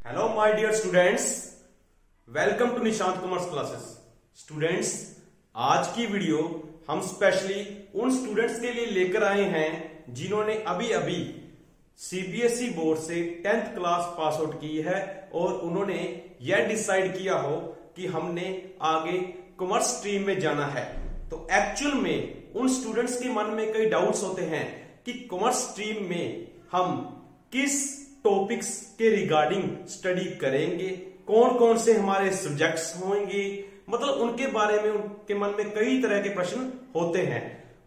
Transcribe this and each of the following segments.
Hello my dear students, welcome to Nishant commerce classes. Students, आज की video हम specially उन स्टूडेंट्स के लिए लेकर आए हैं जिन्होंने अभी अभी सीबीएसई बोर्ड से 10th क्लास पास आउट की है और उन्होंने यह डिसाइड किया हो कि हमने आगे कॉमर्स स्ट्रीम में जाना है। तो एक्चुअल में उन स्टूडेंट्स के मन में कई डाउट्स होते हैं कि कॉमर्स स्ट्रीम में हम किस टॉपिक्स के रिगार्डिंग स्टडी करेंगे, कौन कौन से हमारे सब्जेक्ट्स होंगे, मतलब उनके बारे में उनके मन में कई तरह के प्रश्न होते हैं।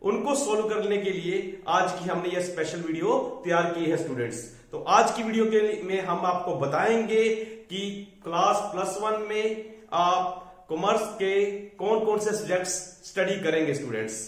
उनको सोल्व करने के लिए आज की हमने यह स्पेशल वीडियो तैयार की है स्टूडेंट्स। तो आज की वीडियो के लिए में हम आपको बताएंगे कि क्लास +1 में आप कॉमर्स के कौन कौन से सब्जेक्ट्स स्टडी करेंगे स्टूडेंट्स।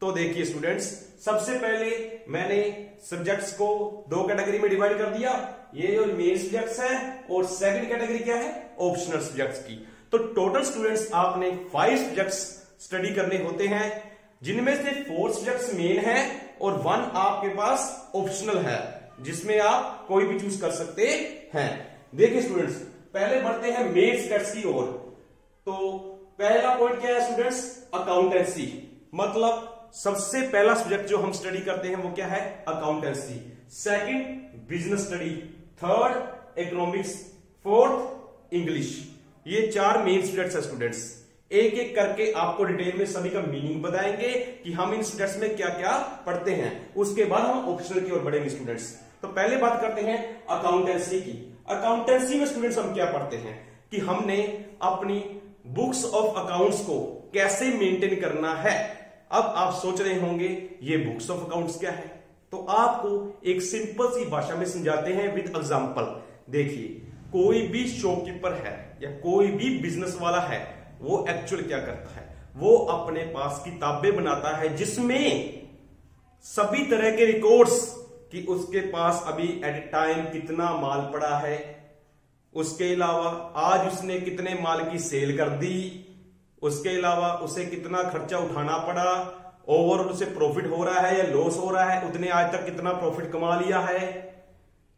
तो देखिए स्टूडेंट्स, सबसे पहले मैंने सब्जेक्ट्स को दो कैटेगरी में डिवाइड कर दिया। ये जो मेन सब्जेक्ट्स है और सेकंड कैटेगरी क्या है, ऑप्शनल सब्जेक्ट्स की। तो टोटल स्टूडेंट्स आपने 5 सब्जेक्ट्स स्टडी करने होते हैं, जिनमें से 4 सब्जेक्ट्स मेन है और 1 आपके पास ऑप्शनल है, जिसमें आप कोई भी चूज कर सकते हैं। देखिए स्टूडेंट्स, पहले बढ़ते हैं मेन सब्जेक्ट्स की ओर। तो पहला पॉइंट क्या है स्टूडेंट्स, अकाउंटेंसी। मतलब सबसे पहला सब्जेक्ट जो हम स्टडी करते हैं वो क्या है, accountancy. Second business study, third economics, fourth English. ये 4 मेन सब्जेक्ट्स है स्टूडेंट्स। एक एक करके आपको डिटेल में सभी का मीनिंग बताएंगे कि हम इन सब्जेक्ट्स में क्या क्या पढ़ते हैं। उसके बाद हम ऑप्शनल की ओर बढ़ेंगे स्टूडेंट्स। तो पहले बात करते हैं अकाउंटेंसी की। अकाउंटेंसी में स्टूडेंट्स हम क्या पढ़ते हैं कि हमने अपनी बुक्स ऑफ अकाउंट्स को कैसे मेंटेन करना है। अब आप सोच रहे होंगे ये बुक्स ऑफ अकाउंट्स क्या है, तो आपको एक सिंपल सी भाषा में समझाते हैं विद एग्जांपल। देखिए, कोई भी शॉपकीपर है या कोई भी बिजनेस वाला है, वो एक्चुअल क्या करता है, वो अपने पास किताबें बनाता है जिसमें सभी तरह के रिकॉर्ड्स कि उसके पास अभी एट टाइम कितना माल पड़ा है, उसके अलावा आज उसने कितने माल की सेल कर दी, उसके अलावा उसे कितना खर्चा उठाना पड़ा, ओवरऑल उसे प्रॉफिट हो रहा है या लॉस हो रहा है, उसने आज तक कितना प्रॉफिट कमा लिया है।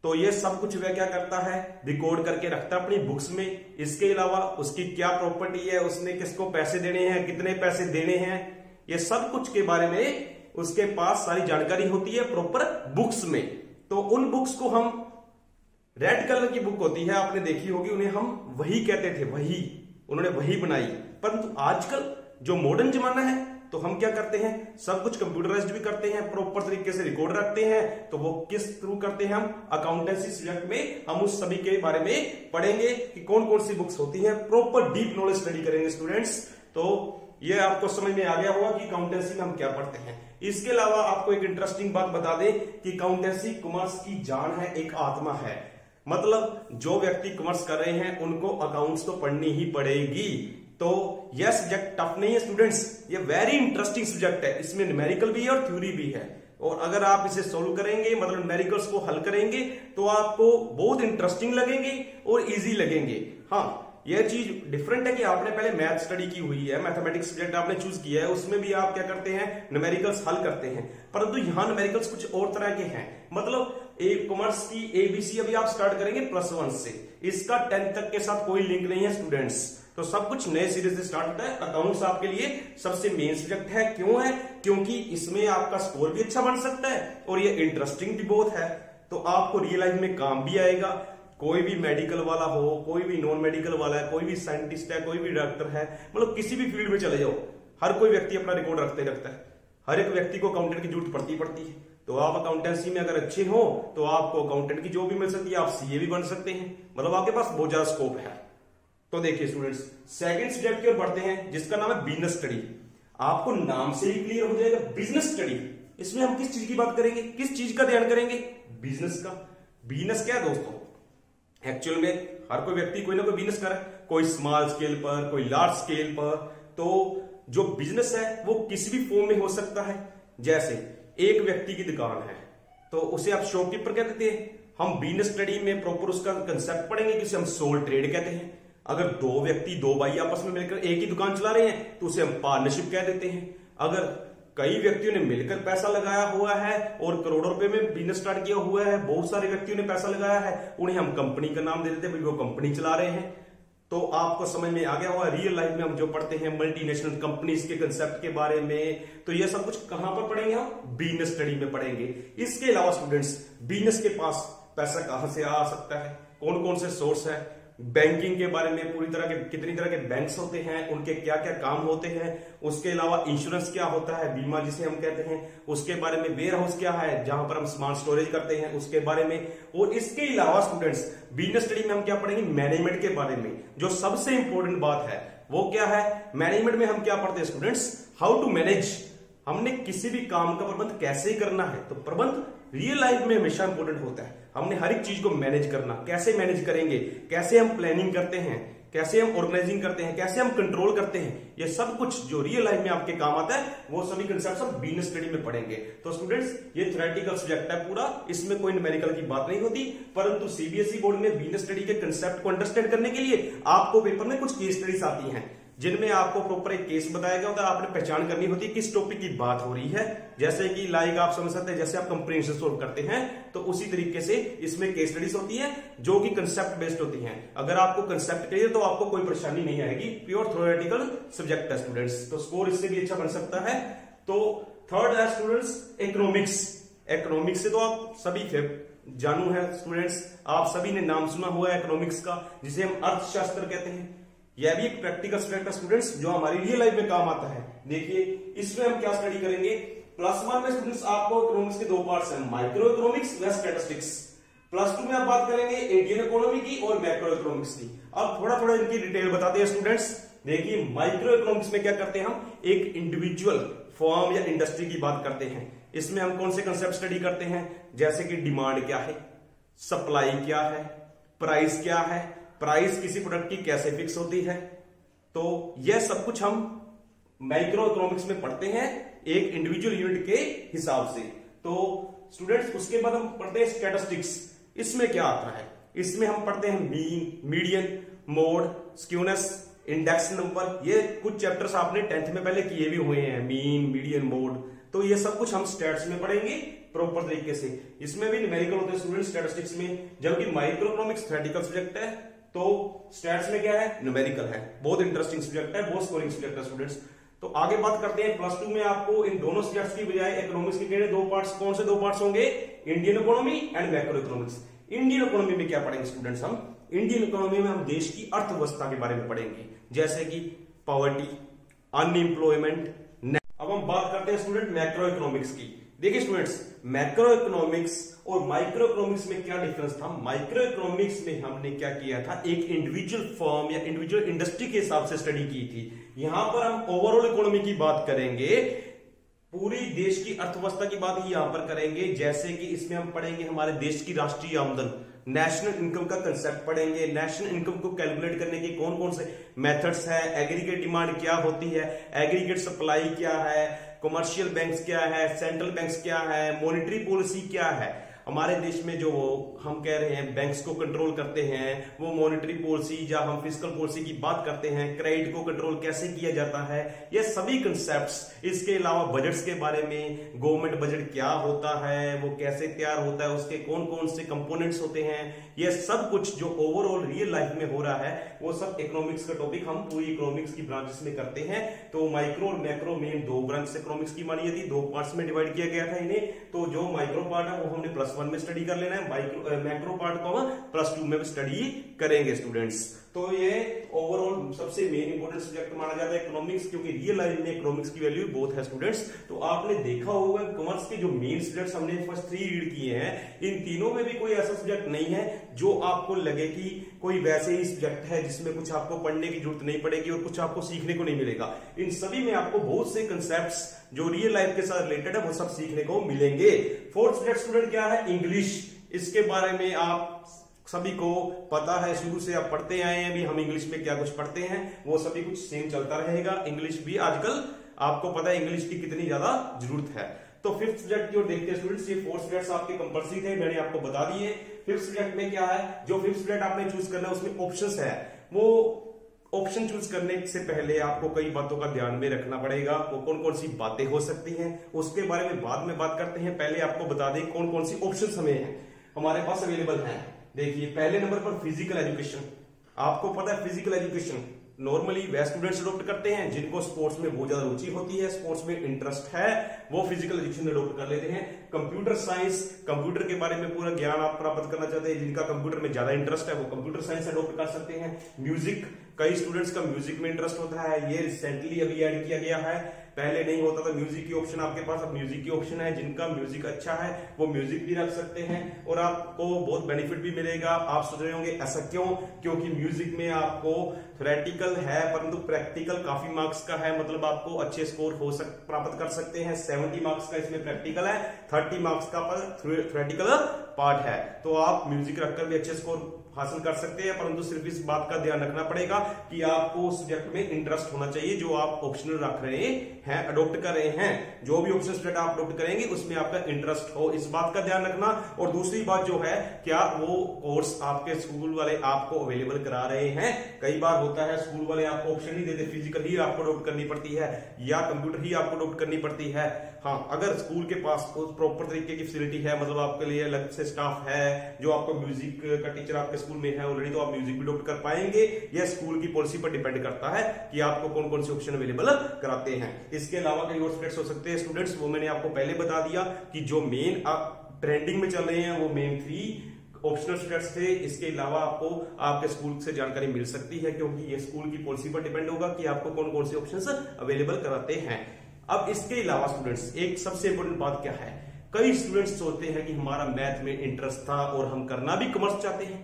तो ये सब कुछ वह क्या करता है, रिकॉर्ड करके रखता है अपनी बुक्स में। इसके अलावा उसकी क्या प्रॉपर्टी है, उसने किसको पैसे देने हैं, कितने पैसे देने हैं, ये सब कुछ के बारे में उसके पास सारी जानकारी होती है प्रॉपर बुक्स में। तो उन बुक्स को हम, रेड कलर की बुक होती है आपने देखी होगी, उन्हें हम वही कहते थे, वही उन्होंने वही बनाई। परंतु आजकल जो मॉडर्न जमाना है, तो हम क्या करते हैं, सब कुछ कंप्यूटराइज्ड भी करते हैं, प्रॉपर तरीके से रिकॉर्ड रखते हैं। तो वो किस थ्रू करते हैं, हम अकाउंटेंसी सब्जेक्ट में हम उस सभी के बारे में पढ़ेंगे कि कौन कौन सी बुक्स होती हैं, प्रॉपर डीप नॉलेज स्टडी करेंगे स्टूडेंट्स। तो ये आपको समझ में आ गया होगा कि अकाउंटेंसी में हम क्या पढ़ते हैं। इसके अलावा आपको एक इंटरेस्टिंग बात बता दें कि अकाउंटेंसी कॉमर्स की जान है, एक आत्मा है। मतलब जो व्यक्ति कॉमर्स कर रहे हैं उनको अकाउंट्स तो पढ़नी ही पड़ेगी। तो यह सब्जेक्ट टफ नहीं है स्टूडेंट्स, ये वेरी इंटरेस्टिंग सब्जेक्ट है। इसमें न्यूमेरिकल भी है और थ्योरी भी है, और अगर आप इसे सोल्व करेंगे, मतलब न्यूमेरिकल्स को हल करेंगे, तो आपको बहुत इंटरेस्टिंग लगेंगे और इजी लगेंगे। हाँ, यह चीज डिफरेंट है कि आपने पहले मैथ स्टडी की हुई है, मैथमेटिक्स सब्जेक्ट आपने चूज किया है, उसमें भी आप क्या करते हैं, न्यूमेरिकल्स हल करते हैं। परंतु यहां न्यूमेरिकल्स कुछ और तरह के हैं। मतलब कॉमर्स की एबीसी अभी आप स्टार्ट करेंगे +1 से, इसका 10th तक के साथ कोई लिंक नहीं है स्टूडेंट्स। तो सब कुछ नए सिरे से स्टार्ट होता है। अकाउंट्स आपके लिए सबसे मेन सब्जेक्ट है। क्यों है, क्योंकि इसमें आपका स्कोर भी अच्छा बन सकता है और ये इंटरेस्टिंग भी बहुत है। तो आपको रियल लाइफ में काम भी आएगा। कोई भी मेडिकल वाला हो, कोई भी नॉन मेडिकल वाला है, कोई भी साइंटिस्ट है, कोई भी डॉक्टर है, मतलब किसी भी फील्ड में चले जाओ, हर कोई व्यक्ति अपना रिकॉर्ड रखता है। हर एक व्यक्ति को अकाउंटेंट की जरूरत पड़ती है। तो आप अकाउंटेंसी में अगर अच्छे हो तो आपको अकाउंटेंट की जॉब भी मिल सकती है, आप सीए भी बन सकते हैं, मतलब आपके पास बहुत ज्यादा स्कोप है। तो देखिए स्टूडेंट्स, सेकंड सब्जेक्ट की ओर बढ़ते हैं, जिसका नाम है बिजनेस स्टडी। आपको नाम से ही क्लियर हो जाएगा, बिजनेस स्टडी। इसमें हम किस चीज की बात करेंगे, किस चीज का ध्यान करेंगे, बिजनेस का। बिजनेस क्या है दोस्तों, एक्चुअल में हर कोई व्यक्ति कोई ना कोई बिजनेस करे, कोई स्मॉल स्केल पर, कोई लार्ज स्केल पर। तो जो बिजनेस है वो किसी भी फॉर्म में हो सकता है। जैसे एक व्यक्ति की दुकान है तो उसे आप शॉपकीपर कह देते हैं। हम बिजनेस स्टडी में प्रॉपर उसका कंसेप्ट पढ़ेंगे कि उसे हम सोल ट्रेड कहते हैं। अगर दो भाई आपस में मिलकर एक ही दुकान चला रहे हैं तो उसे हम पार्टनरशिप कह देते हैं। अगर कई व्यक्तियों ने मिलकर पैसा लगाया हुआ है और करोड़ों रुपए में बिजनेस स्टार्ट किया हुआ है। बहुत सारे व्यक्तियों ने पैसा लगाया है, उन्हें हम कंपनी का नाम दे देते हैं, वो कंपनी चला रहे हैं। तो आपको समझ में आ गया होगा रियल लाइफ में हम जो पढ़ते हैं मल्टीनेशनल कंपनीज के कंसेप्ट के बारे में, तो ये सब कुछ कहां पर पढ़ेंगे हम? बिजनेस स्टडी में पढ़ेंगे। इसके अलावा स्टूडेंट्स, बिजनेस के पास पैसा कहां से आ सकता है, कौन कौन से सोर्स है, बैंकिंग के बारे में पूरी तरह के कितनी तरह के बैंक्स होते हैं, उनके क्या क्या काम होते हैं, उसके अलावा इंश्योरेंस क्या होता है, बीमा जिसे हम कहते हैं, उसके बारे में वेयर हाउस क्या है जहां पर हम सामान स्टोरेज करते हैं उसके बारे में। और इसके अलावा स्टूडेंट्स बिजनेस स्टडी में हम क्या पढ़ेंगे? मैनेजमेंट के बारे में। जो सबसे इंपॉर्टेंट बात है वो क्या है? मैनेजमेंट में हम क्या पढ़ते हैं स्टूडेंट्स? How to manage. हमने किसी भी काम का प्रबंध कैसे करना है, तो प्रबंध रियल लाइफ में हमेशा इंपॉर्टेंट होता है। हमने हर एक चीज को मैनेज करना, कैसे मैनेज करेंगे, कैसे हम प्लानिंग करते हैं, कैसे हम ऑर्गेनाइजिंग करते हैं, कैसे हम कंट्रोल करते हैं, ये सब कुछ जो रियल लाइफ में आपके काम आता है वो सभी कंसेप्ट हम बिजनेस स्टडी में पढ़ेंगे। तो स्टूडेंट्स ये थ्योरेटिकल सब्जेक्ट है पूरा, इसमें कोई न्यूमेरिकल की बात नहीं होती, परंतु सीबीएसई बोर्ड में बिजनेस स्टडी के कंसेप्ट को अंडरस्टैंड करने के लिए आपको पेपर में कुछ केस स्टडीज आती हैं जिनमें आपको प्रॉपर एक केस बताया गया होता है। आपने पहचान करनी होती है किस टॉपिक की बात हो रही है। जैसे कि लाइक आप समझ सकते हैं, जैसे आप कंप्रीहेंशन सोल्व करते हैं तो उसी तरीके से इसमें केस स्टडीज होती है जो कि कंसेप्ट बेस्ड होती हैं। अगर आपको कंसेप्ट क्लियर तो आपको कोई परेशानी नहीं आएगी। प्योर थ्योरेटिकल सब्जेक्ट है स्टूडेंट्स, तो स्कोर इससे भी अच्छा बन सकता है। तो थर्ड है स्टूडेंट्स इकोनॉमिक्स। इकोनॉमिक्स से तो आप सभी जानू है स्टूडेंट्स, आप सभी ने नाम सुना हुआ है इकोनॉमिक्स का, जिसे हम अर्थशास्त्र कहते हैं। यह भी एक प्रैक्टिकल सब्जेक्ट है स्टूडेंट्स जो हमारी रियल लाइफ में काम आता है। देखिए इसमें हम क्या स्टडी करेंगे? प्लस 1 में स्टूडेंट्स आपको इकोनॉमिक्स के दो पार्ट्स हैं, माइक्रो इकोनॉमिक्स व स्टैटिस्टिक्स। प्लस 2 में आप बात करेंगे इंडियन इकोनॉमी की और मैक्रो इकोनॉमिक्स की। अब थोड़ा थोड़ा इनकी डिटेल बताते हैं स्टूडेंट्स। देखिए माइक्रो इकोनॉमिक्स में क्या करते हैं हम? एक इंडिविजुअल फर्म या इंडस्ट्री की बात करते हैं। इसमें हम कौन से कंसेप्ट स्टडी करते हैं? जैसे कि डिमांड क्या है, सप्लाई क्या है, प्राइस क्या है, प्राइस किसी प्रोडक्ट की कैसे फिक्स होती है। तो यह सब कुछ हम माइक्रो इकोनॉमिक्स में पढ़ते हैं एक इंडिविजुअल यूनिट के हिसाब से। तो स्टूडेंट्स उसके बाद हम पढ़ते हैं स्टैटिस्टिक्स। इसमें क्या आता है? इसमें हम पढ़ते हैं mean, median, mode, skewness, index number. ये कुछ चैप्टर्स आपने 10th में पहले किए भी हुए हैं, मीन, मीडियन, मोड। तो ये सब कुछ हम स्टैट्स में पढ़ेंगे प्रॉपर तरीके से। इसमें भी न्यूमेरिकल होते हैं स्टूडेंट्स स्टैटिस्टिक्स में, जबकि माइक्रो इकोनॉमिक्स थ्योरेटिकल सब्जेक्ट है तो स्टैट्स में क्या है? न्यूमेरिकल है। बहुत इंटरेस्टिंग सब्जेक्ट है, बहुत स्कोरिंग सब्जेक्ट है स्टूडेंट्स। तो आगे बात करते हैं प्लस 2 में आपको इन दोनों सब्जेक्ट्स की बजाय इकोनॉमिक्स के दो पार्ट्स, कौन से दो पार्ट्स होंगे? Indian economy and macro economics. Indian economy में क्या पढ़ेंगे स्टूडेंट्स? हम इंडियन इकोनॉमी में हम देश की अर्थव्यवस्था के बारे में पढ़ेंगे, जैसे कि पॉवर्टी, अनएम्प्लॉयमेंट। अब हम बात करते हैं स्टूडेंट मैक्रो इकोनॉमिक्स की। देखिए स्टूडेंट्स मैक्रो इकोनॉमिक्स और माइक्रो इकोनॉमिक्स में क्या डिफरेंस था? माइक्रो इकोनॉमिक्स में हमने क्या किया था? एक इंडिविजुअल फर्म या इंडिविजुअल इंडस्ट्री के हिसाब से स्टडी की थी। यहां पर हम ओवरऑल इकोनॉमी की बात करेंगे, पूरी देश की अर्थव्यवस्था की बात ही यहां पर करेंगे। जैसे कि इसमें हम पढ़ेंगे हमारे देश की राष्ट्रीय आमदन, नेशनल इनकम का कंसेप्ट पढ़ेंगे। नेशनल इनकम को कैलकुलेट करने के कौन कौन से मेथड्स है, एग्रीगेट डिमांड क्या होती है, एग्रीगेट सप्लाई क्या है, कमर्शियल बैंक्स क्या है, सेंट्रल बैंक्स क्या है, मॉनेटरी पॉलिसी क्या है। हमारे देश में जो हम कह रहे हैं बैंक्स को कंट्रोल करते हैं वो मॉनेटरी पॉलिसी या हम फिस्कल पॉलिसी की बात करते हैं, क्रेडिट को कंट्रोल कैसे किया जाता है, ये सभी कंसेप्ट्स। इसके अलावा बजट्स के बारे में, गवर्नमेंट बजट क्या होता है, वो कैसे तैयार होता है, उसके कौन कौन से कंपोनेंट्स होते हैं, ये सब कुछ जो ओवरऑल रियल लाइफ में हो रहा है वो सब इकोनॉमिक्स का टॉपिक हम पूरी इकोनॉमिक्स की ब्रांचेस में करते हैं। तो माइक्रो और मैक्रो मेन दो ब्रांच इकोनॉमिक्स की मानी जाती, दो पार्ट्स में डिवाइड किया गया था इन्हें। तो जो माइक्रो पार्ट है वो हमने प्लस 1 में स्टडी कर लेना है, मैक्रो पार्ट को हम प्लस 2 में स्टडी करेंगे स्टूडेंट्स। तो ये ओवरऑल सबसे मेन इंपोर्टेंट सब्जेक्ट माना जाता है इकोनॉमिक्स, क्योंकि रियल लाइफ में इकोनॉमिक्स की वैल्यू बहुत है स्टूडेंट्स। तो आपने देखा होगा कॉमर्स के जो मेन सब्जेक्ट्स हमने फर्स्ट 3 रीड किए हैं, इन तीनों में भी कोई ऐसा सब्जेक्ट नहीं है जो आपको लगे कि कोई वैसे ही सब्जेक्ट है जिसमें कुछ आपको पढ़ने की जरूरत नहीं पड़ेगी और कुछ आपको सीखने को नहीं मिलेगा। इन सभी में आपको बहुत से कंसेप्ट्स जो रियल लाइफ के साथ रिलेटेड है वो सब सीखने को मिलेंगे। फोर्थ सब्जेक्ट स्टूडेंट क्या है? इंग्लिश। इसके बारे में आप सभी को पता है, शुरू से आप पढ़ते आए हैं, भी हम इंग्लिश में क्या कुछ पढ़ते हैं वो सभी कुछ सेम चलता रहेगा। इंग्लिश भी आजकल आपको पता है इंग्लिश की कितनी ज्यादा जरूरत है। तो फिफ्थ सब्जेक्ट की ओर देखते हैं स्टूडेंट्स, ये 4 सब्जेक्ट्स आपके कंपल्सरी थे, मैंने आपको बता दिए। फिफ्थ सब्जेक्ट में क्या है? जो फिफ्थ सब्जेक्ट आपने चूज करना है उसमें ऑप्शंस है, वो ऑप्शन चूज करने से पहले आपको कई बातों का ध्यान में रखना पड़ेगा। वो कौन कौन सी बातें हो सकती हैं उसके बारे में बाद में बात करते हैं। पहले आपको बता दें कौन कौन सी ऑप्शन हमारे पास अवेलेबल हैं। देखिए, पहले नंबर पर फिजिकल एजुकेशन। आपको पता है फिजिकल एजुकेशन नॉर्मली वह स्टूडेंट्स अडॉप्ट करते हैं जिनको स्पोर्ट्स में बहुत ज्यादा रुचि होती है, स्पोर्ट्स में इंटरेस्ट है, वो फिजिकल एजुकेशन अडॉप्ट कर लेते हैं। कंप्यूटर साइंस, कंप्यूटर के बारे में पूरा ज्ञान आप प्राप्त करना चाहते हैं, जिनका कंप्यूटर में ज्यादा इंटरेस्ट है वो कंप्यूटर साइंस अडॉप्ट कर सकते हैं। म्यूजिक, कई स्टूडेंट्स का म्यूजिक में इंटरेस्ट होता है, ये रिसेंटली अभी ऐड किया गया है, पहले नहीं होता था म्यूजिक की ऑप्शन आपके पास, अब म्यूजिक की ऑप्शन है। जिनका म्यूजिक अच्छा है वो म्यूजिक भी रख सकते हैं और आपको बहुत बेनिफिट भी मिलेगा। आप सोच रहे होंगे ऐसा क्यों? क्योंकि म्यूजिक में आपको थ्योरेटिकल है परंतु प्रैक्टिकल काफी मार्क्स का है, मतलब आपको अच्छे स्कोर प्राप्त कर सकते हैं। 70 मार्क्स का इसमें प्रैक्टिकल है, 30 मार्क्स का थ्योरेटिकल पार्ट है, तो आप म्यूजिक रखकर भी अच्छे स्कोर हासिल कर सकते हैं। परंतु सिर्फ इस बात का ध्यान रखना पड़ेगा कि आपको सब्जेक्ट में इंटरेस्ट होना चाहिए जो आप ऑप्शनल रख रहे हैं, अडॉप्ट कर रहे हैं। जो भी ऑप्शन सब्जेक्ट आप अडॉप्ट करेंगे उसमें आपका इंटरेस्ट हो, इस बात का ध्यान रखना। और दूसरी बात जो है, क्या वो कोर्स आपके स्कूल वाले आपको अवेलेबल करा रहे हैं? कई बार होता है स्कूल वाले आपको ऑप्शन नहीं देते, फिजिकल ही आपको अडॉप्ट करनी पड़ती है या कंप्यूटर ही आपको अडॉप्ट करनी पड़ती है। हाँ, अगर स्कूल के पास प्रॉपर तरीके की फैसिलिटी है, मतलब आपके लिए अलग से स्टाफ है जो आपको म्यूजिक का टीचर आपके स्कूल में है ऑलरेडी, तो आप म्यूजिक भी अडॉप्ट कर पाएंगे। यह स्कूल की पॉलिसी पर डिपेंड करता है कि आपको कौन कौन से ऑप्शन अवेलेबल कराते हैं। इसके अलावा कई और सब्जेक्ट्स हो सकते हैं स्टूडेंट्स, वो मैंने आपको पहले बता दिया कि जो मेन ट्रेंडिंग में चल रहे हैं वो मेन 3 ऑप्शनल सब्जेक्ट्स थे। इसके अलावा आपको आपके स्कूल से जानकारी मिल सकती है क्योंकि ये स्कूल की पॉलिसी पर डिपेंड होगा कि आपको कौन कौन से ऑप्शंस अवेलेबल कराते हैं। अब इसके अलावा स्टूडेंट्स एक सबसे इंपॉर्टेंट बात क्या है, कई स्टूडेंट्स सोचते हैं कि हमारा मैथ में इंटरेस्ट था और हम करना भी कॉमर्स चाहते हैं,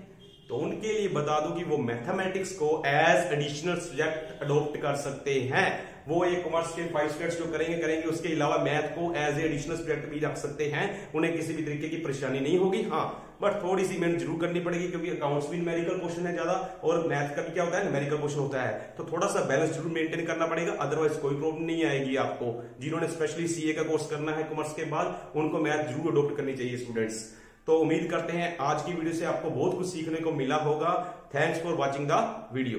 तो उनके लिए बता दूं कि वो मैथमेटिक्स को एज एडिशनल सब्जेक्ट अडॉप्ट कर सकते हैं। वो ये कॉमर्स के 5 सब्जेक्ट्स जो करेंगे, उसके अलावा मैथ को एज ए एडिशनल सब्जेक्ट भी रख सकते हैं, उन्हें किसी भी तरीके की परेशानी नहीं होगी। हाँ, बट थोड़ी सी मेहनत जरूर करनी पड़ेगी क्योंकि अकाउंट्स भी न्यूमेरिकल क्वेश्चन है ज्यादा और मैथ का भी क्या होता है, न्यूमेरिकल क्वेश्चन होता है, तो थोड़ा सा बैलेंस जरूर मेंटेन करना पड़ेगा, अदरवाइज कोई प्रॉब्लम नहीं आएगी आपको। जिन्होंने स्पेशली सीए का कोर्स करना है कॉमर्स के बाद, उनको मैथ जरूर अडॉप्ट करनी चाहिए स्टूडेंट्स। तो उम्मीद करते हैं आज की वीडियो से आपको बहुत कुछ सीखने को मिला होगा। Thanks for watching the video.